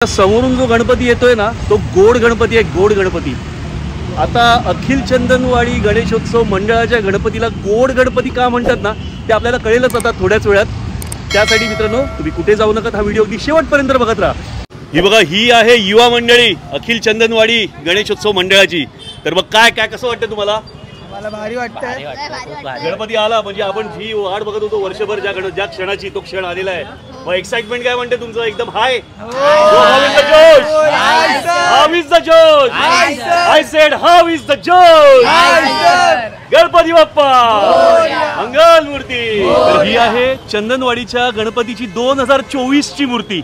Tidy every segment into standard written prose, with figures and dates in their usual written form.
समोरून जो गणपती येतोय ना तो गोड गणपती आहे, गोड गणपती। आता अखिल चंदनवाडी गणेशोत्सव मंडळाच्या गणपतीला गोड गणपती का म्हणतात ना ते आपल्याला कळेलच आता थोड्याच वेळात। त्यासाठी मित्रांनो तुम्ही कुठे जाऊ नका, हा व्हिडिओ अगदी शेवटपर्यंत बघत राहा। ही बघा, ही आहे युवा मंडळी अखिल चंदनवाडी गणेशोत्सव मंडळाची। तर मग काय काय कसं वाटतं तुम्हाला? मला भारी वाटतंय। गणपती आला म्हणजे आपण जी वाट बघत होतो वर्षभर, ज्या क्षणाची तो क्षण आलेला आहे। मग एक्साइटमेंट काय म्हणते तुमचं? एकदम हाय? हाऊ इज द जोश? हाऊ इज द जोश? I said how is the जोश? गणपती बाप्पा मंगल मूर्ती। तर ही आहे चंदनवाडीच्या गणपतीची 2024 ची मूर्ती।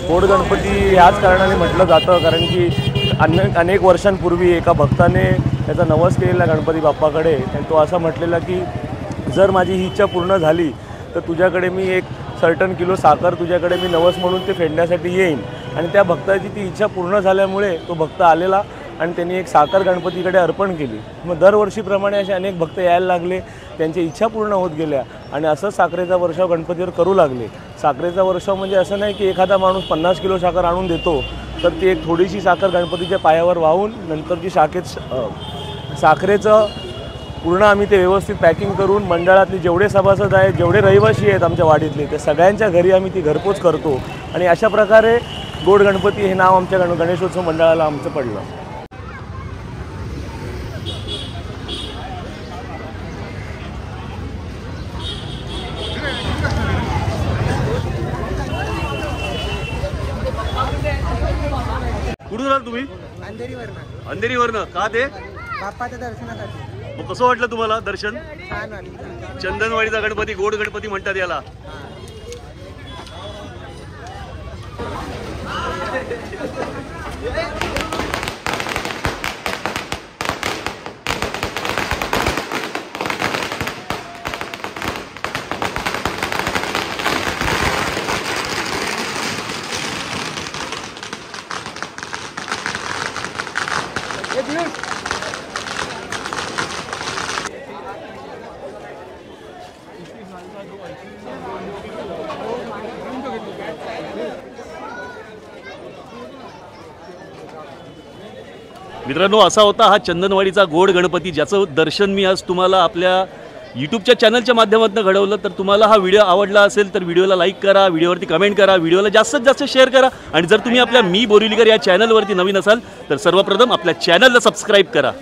गोड गणपती ह्याच कारणाने म्हटलं जातं कारण की अनेक वर्षांपूर्वी एका भक्ताने त्याचा नवस केलेला गणपती बाप्पाकडे, आणि तो असा म्हटलेला की जर माझी ही इच्छा पूर्ण झाली तर तुझ्याकडे मी एक सर्टन किलो साखर तुझ्याकडे मी नवस म्हणून ते फेडण्यासाठी येईन। आणि त्या भक्ताची ती इच्छा पूर्ण झाल्यामुळे तो भक्त आलेला आणि त्यांनी एक साखर गणपतीकडे अर्पण केली। मग दरवर्षीप्रमाणे असे अनेक भक्त यायला लागले, त्यांची इच्छा पूर्ण होत गेल्या आणि असंच साखरेचा वर्षाव गणपतीवर करू लागले। साखरेचा वर्षाव म्हणजे असं नाही की एखादा माणूस 50 किलो साखर आणून देतो, तर ती एक थोडीशी साखर गणपतीच्या पायावर वाहून नंतरची साखरेचं पूर्ण आम्ही ते व्यवस्थित पॅकिंग करून मंडळातले जेवढे सभासद आहेत, जेवढे रहिवासी आहेत आमच्या वाडीतले, ते सगळ्यांच्या घरी आम्ही ती घरपोच करतो। आणि अशा प्रकारे गोड गणपती हे नाव आमच्या गणेशोत्सव मंडळाला आमचं पडलं। कुठून आला तुम्ही? अंधेरीवरनं। अंधेरीवरनं? का ते? बाप्पाच्या दर्शनासाठी। मग कसं वाटलं तुम्हाला दर्शन? छान वाटलं। चंदनवाडीचा गणपती गोड गणपती म्हणतात याला। मित्रांनो, असा होता हा चंदनवाडीचा गोड गणपती, ज्याचं दर्शन मी आज तुम्हाला आपल्या यूट्यूबच्या चॅनलच्या माध्यमातून घडवलं। तर तुम्हाला हा व्हिडिओ आवडला असेल तर व्हिडिओला लाईक करा, व्हिडिओवरती कमेंट करा, व्हिडिओला जास्तीत जास्त शेअर करा। आणि जर तुम्ही आपल्या मी बोरिवलीकर या चॅनलवरती नवीन असाल तर सर्वप्रथम आपल्या चॅनलला सबस्क्राईब करा।